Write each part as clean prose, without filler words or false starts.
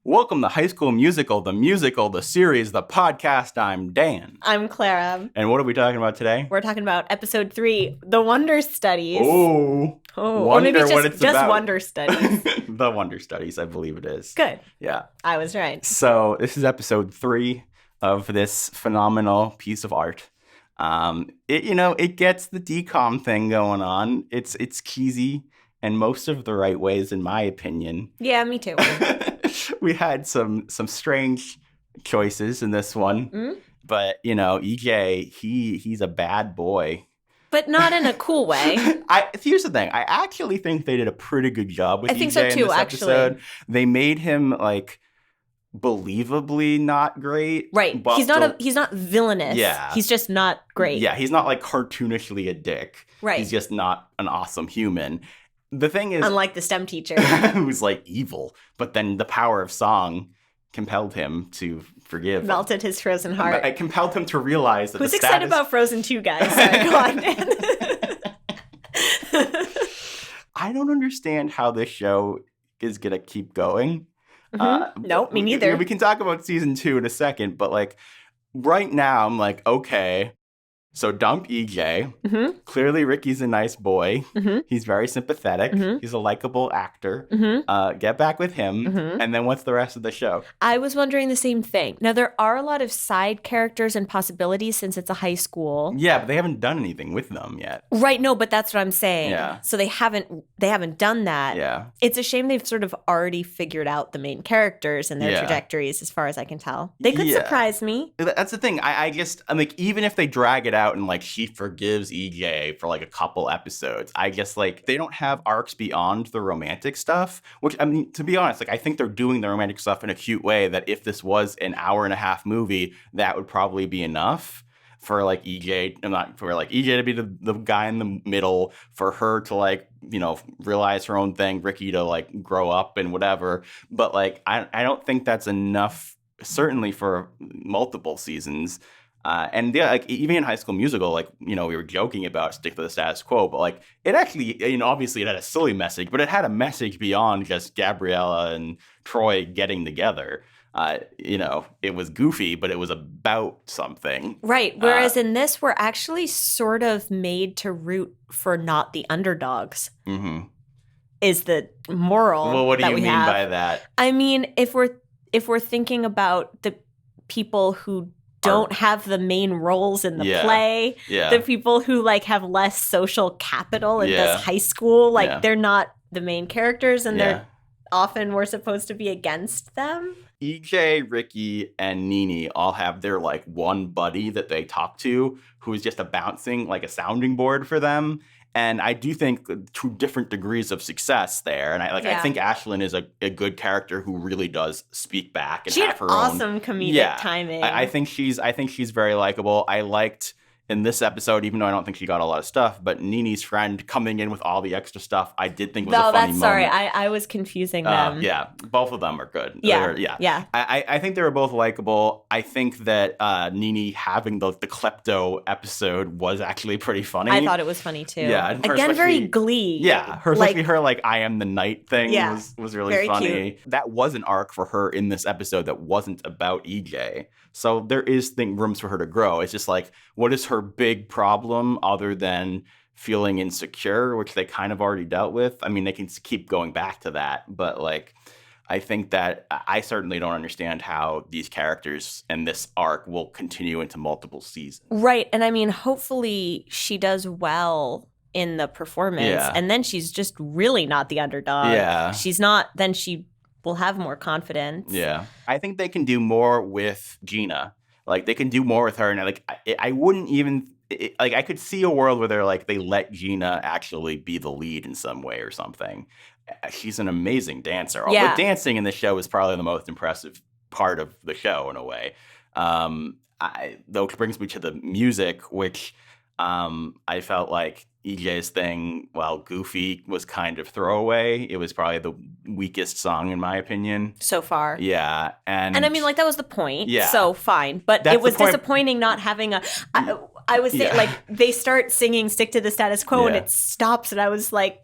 Welcome to High School Musical, the series, the podcast. I'm Dan. I'm Clara. And what are we talking about today? We're talking about episode 3, the Wonderstudies. Oh, or maybe what it's just about. Wonderstudies. The Wonderstudies, I believe it is. Good. Yeah. I was right. So this is episode 3 of this phenomenal piece of art. It gets the decom thing going on. It's cheesy and most of the right ways, in my opinion. Yeah, me too. We had some strange choices in this one. Mm? But, EJ, he's a bad boy. But not in a cool way. Here's the thing. I actually think they did a pretty good job with EJ think so too, in this actually. episode. They made him, believably not great. Right. He's not villainous. Yeah. He's just not great. Yeah, he's not, cartoonishly a dick. Right. He's just not an awesome human. The thing is... Unlike the STEM teacher. who's, evil. But then the power of song compelled him to forgive. Melted his frozen heart. It compelled him to realize that Who's excited about Frozen 2, guys? Sorry, go on, man. I don't understand how this show is going to keep going. Mm-hmm. Nope, me neither. We can talk about season 2 in a second, but, right now, I'm okay. So dump EJ. Mm-hmm. Clearly, Ricky's a nice boy. Mm-hmm. He's very sympathetic. Mm-hmm. He's a likable actor. Mm-hmm. Get back with him. Mm-hmm. And then what's the rest of the show? I was wondering the same thing. Now, there are a lot of side characters and possibilities since it's a high school. Yeah, but they haven't done anything with them yet. Right, no, but that's what I'm saying. Yeah. So they haven't done that. Yeah. It's a shame they've sort of already figured out the main characters and their trajectories, as far as I can tell. They could surprise me. That's the thing. I'm even if they drag it out and she forgives EJ for a couple episodes, I guess they don't have arcs beyond the romantic stuff, which to be honest, I think they're doing the romantic stuff in a cute way that if this was an hour-and-a-half movie, that would probably be enough for EJ, EJ to be the guy in the middle, for her to realize her own thing, Ricky to grow up and whatever. But I don't think that's enough, certainly for multiple seasons. And yeah, even in High School Musical, we were joking about stick to the status quo, but it actually, obviously it had a silly message, but it had a message beyond just Gabriella and Troy getting together. It was goofy, but it was about something. Right. Whereas in this, we're actually sort of made to root for not the underdogs. Mm-hmm. Is the moral. Well, what do you mean have. by that? I mean, if we're thinking about the people who don't have the main roles in the play, the people who have less social capital in this high school, they're not the main characters, and they're often we're supposed to be against them. EJ, Ricky, and Nini all have their one buddy that they talk to who is just a sounding board for them. And I do think to different degrees of success there. And I think Ashlyn is a good character who really does speak back and have her awesome comedic timing. I think she's very likable. I liked in this episode, even though I don't think she got a lot of stuff, but Nini's friend coming in with all the extra stuff, I did think was a funny moment. Sorry, I was confusing them. Yeah, both of them are good. Yeah. I think they were both likable. I think that Nini having the klepto episode was actually pretty funny. I thought it was funny too. Yeah, again, very Glee. Yeah, especially her I am the night thing was really very funny. Cute. That was an arc for her in this episode that wasn't about EJ. So there is rooms for her to grow. It's just what is her big problem other than feeling insecure, which they kind of already dealt with? I mean, they can keep going back to that, but I think that I certainly don't understand how these characters and this arc will continue into multiple seasons. Right. And I mean, hopefully she does well in the performance, and then she's just really not the underdog. Yeah. She's not, then she will have more confidence. Yeah. I think they can do more with Gina. They can do more with her. And I wouldn't even, I could see a world where they let Gina actually be the lead in some way or something. She's an amazing dancer. Yeah. But dancing in the show is probably the most impressive part of the show in a way. Though it brings me to the music, which I felt EJ's thing, while goofy, was kind of throwaway. It was probably the weakest song in my opinion so far. Yeah, and I mean, that was the point. Yeah, so fine, but it was disappointing not having a. I was saying, they start singing "Stick to the Status Quo" and it stops, and I was like,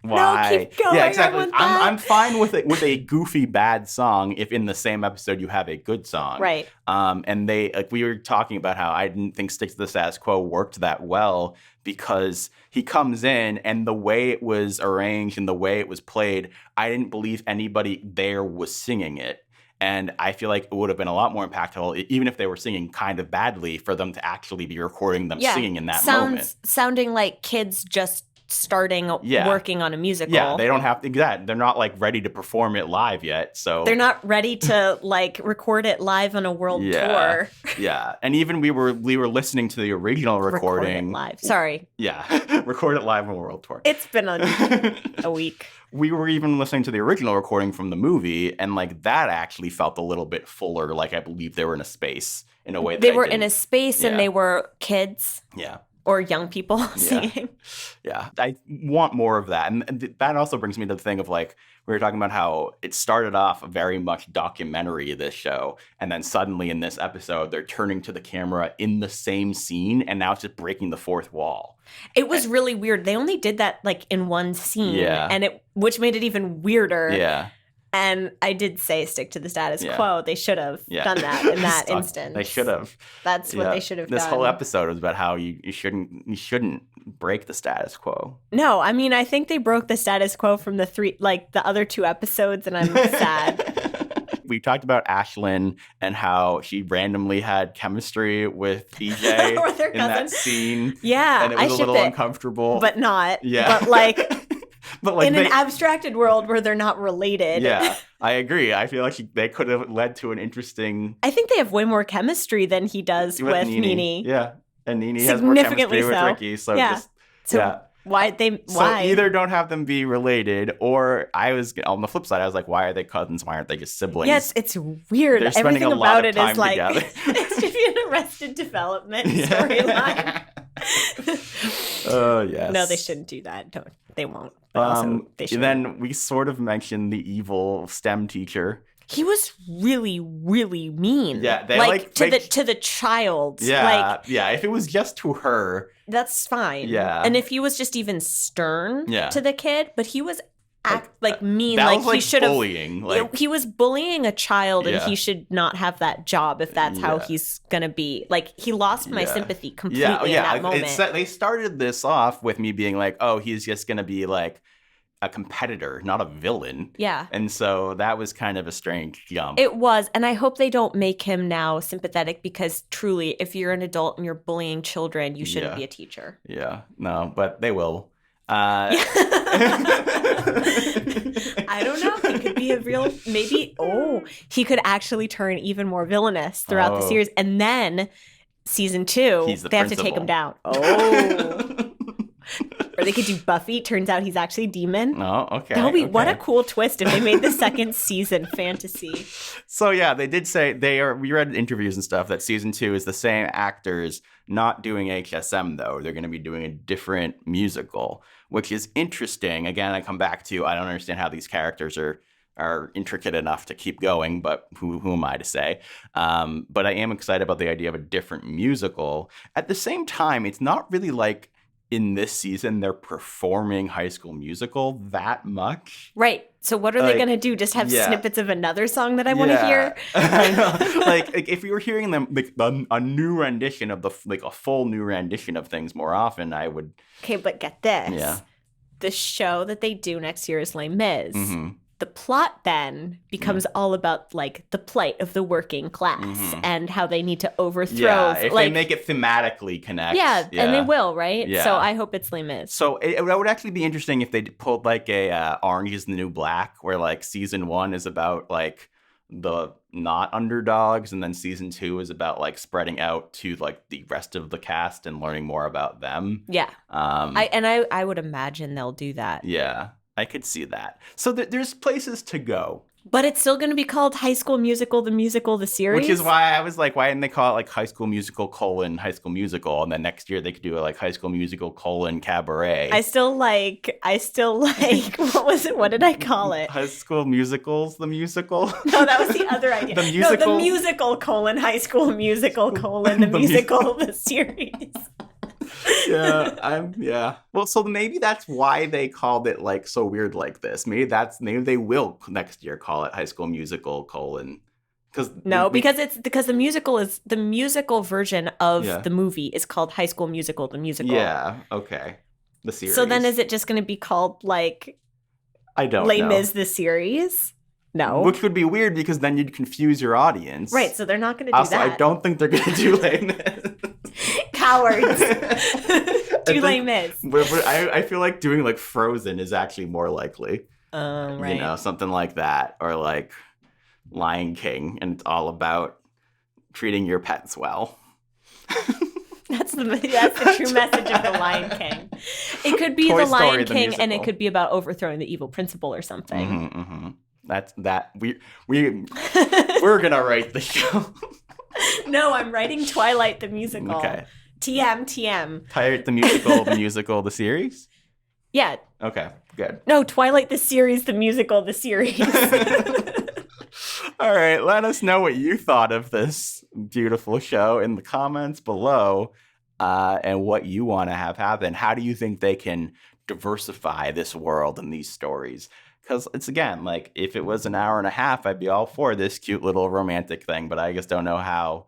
Why? No, keep going. Yeah, exactly. I'm fine with it with a goofy bad song if in the same episode you have a good song. Right. And we were talking about how I didn't think Stick to the Status Quo worked that well because he comes in and the way it was arranged and the way it was played, I didn't believe anybody there was singing it. And I feel like it would have been a lot more impactful, even if they were singing kind of badly, for them to actually be recording them singing in that moment. Sounding like kids just starting working on a musical. Yeah, they don't have to. They're not like ready to perform it live yet. So they're not ready to like record it live on a world tour. Yeah, and even we were listening to the original recording live. Sorry. Yeah, record it live on a world tour. It's been a week. We were even listening to the original recording from the movie, and like that actually felt a little bit fuller. Like I believe they were in a space in a way. They were in a space, and they were kids. Yeah. Or young people singing. Yeah. I want more of that. And that also brings me to the thing of like, we were talking about how it started off very much documentary, this show. And then suddenly in this episode, they're turning to the camera in the same scene. And now it's just breaking the fourth wall. It was really weird. They only did that like in one scene. Yeah. Which made it even weirder. Yeah. And I did say stick to the status quo. They should have done that in that instance. They should have. That's what they should have done. This whole episode was about how you shouldn't break the status quo. No, I mean I think they broke the status quo from the other two episodes, and I'm sad. We talked about Ashlyn and how she randomly had chemistry with EJ in that scene. Yeah, and it was a little uncomfortable, but not. Yeah, but like. But like in an abstracted world where they're not related. Yeah, I agree. I feel like they could have led to an interesting... I think they have way more chemistry than he does with Nini. Yeah, and Nini has more chemistry with Ricky. So why? So either don't have them be related, or on the flip side, I was like, why are they cousins? Why aren't they just siblings? Yes, it's weird. They're spending Everything a lot about of time it is like together. it should be an Arrested Development storyline. Oh yes. No, they shouldn't do that. They won't. But also, they should. Then we sort of mentioned the evil STEM teacher. He was really, really mean. Yeah, to the child. Yeah, if it was just to her, that's fine. Yeah, and if he was just even stern to the kid, but he was mean. That like was he should have bullying. He was bullying a child, and he should not have that job if that's how he's gonna be. Like he lost my sympathy completely in that moment. They started this off with me being like, "Oh, he's just gonna be like a competitor, not a villain." Yeah, and so that was kind of a strange jump. It was, and I hope they don't make him now sympathetic because truly, if you're an adult and you're bullying children, you shouldn't be a teacher. Yeah, no, but they will. I don't know. He could be a real maybe. Oh, he could actually turn even more villainous throughout the series, and then season 2, they have to take him down. Oh, or they could do Buffy. Turns out he's actually a demon. Oh, okay. That would be what a cool twist if they made the second season fantasy. So yeah, they did say we read interviews and stuff that season 2 is the same actors not doing HSM though. They're going to be doing a different musical, which is interesting. Again, I come back to I don't understand how these characters are intricate enough to keep going, but who am I to say? But I am excited about the idea of a different musical. At the same time, it's not really like in this season they're performing High School Musical that much. Right. So what are they going to do? Just have snippets of another song that I want to hear? I know. like if we were hearing them like a new rendition of a full new rendition of things more often, I would. Okay, but get this. Yeah. The show that they do next year is Les Mis. Mm-hmm. The plot then becomes all about like the plight of the working class and how they need to overthrow. Yeah, if they make it thematically connect. Yeah, and they will, right? Yeah. So I hope it's Les Mis. So it would actually be interesting if they pulled like a Orange is the New Black, where like season 1 is about like the not underdogs, and then season 2 is about like spreading out to like the rest of the cast and learning more about them. Yeah. I would imagine they'll do that. Yeah. I could see that. So there's places to go. But it's still going to be called High School Musical, the series? Which is why I was like, why didn't they call it like High School Musical : High School Musical? And then next year they could do it like High School Musical : Cabaret. I still like, what was it? What did I call it? High School Musicals, the musical? No, that was the other idea. The musical? No, the musical : High School Musical : the musical, the series. Yeah. Well, so maybe that's why they called it like so weird like this. Maybe they will next year call it High School Musical : because the musical version of the movie is called High School Musical: The Musical. Yeah. Okay. The series. So then, is it just going to be called like? I don't know. Les Mis the series? No. Which would be weird because then you'd confuse your audience. Right. So they're not going to do also, that. I don't think they're going to do Les Mis. Cowards. Do Les Mis. I feel like doing like Frozen is actually more likely. Right. You know, something like that, or like Lion King, and it's all about treating your pets well. That's the true message of the Lion King. It could be Toy the Lion Story, the King, musical. and it could be about overthrowing the evil principal or something. We're gonna write the show. No, I'm writing Twilight the musical. Okay. TM. Twilight the musical, the musical, the series? Yeah. Okay, good. No, Twilight the series, the musical, the series. All right, let us know what you thought of this beautiful show in the comments below, and what you want to have happen. How do you think they can diversify this world and these stories? Because it's, again, like, if it was an hour and a half, I'd be all for this cute little romantic thing, but I just don't know how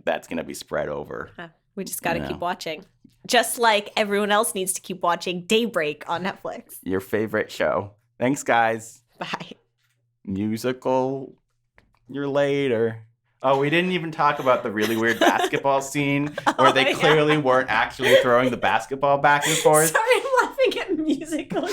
that's going to be spread over. We just got to keep watching. Just like everyone else needs to keep watching Daybreak on Netflix. Your favorite show. Thanks, guys. Bye. Musical, you're later. Oh, we didn't even talk about the really weird basketball scene where they clearly weren't actually throwing the basketball back and forth. Sorry, I'm laughing at musical.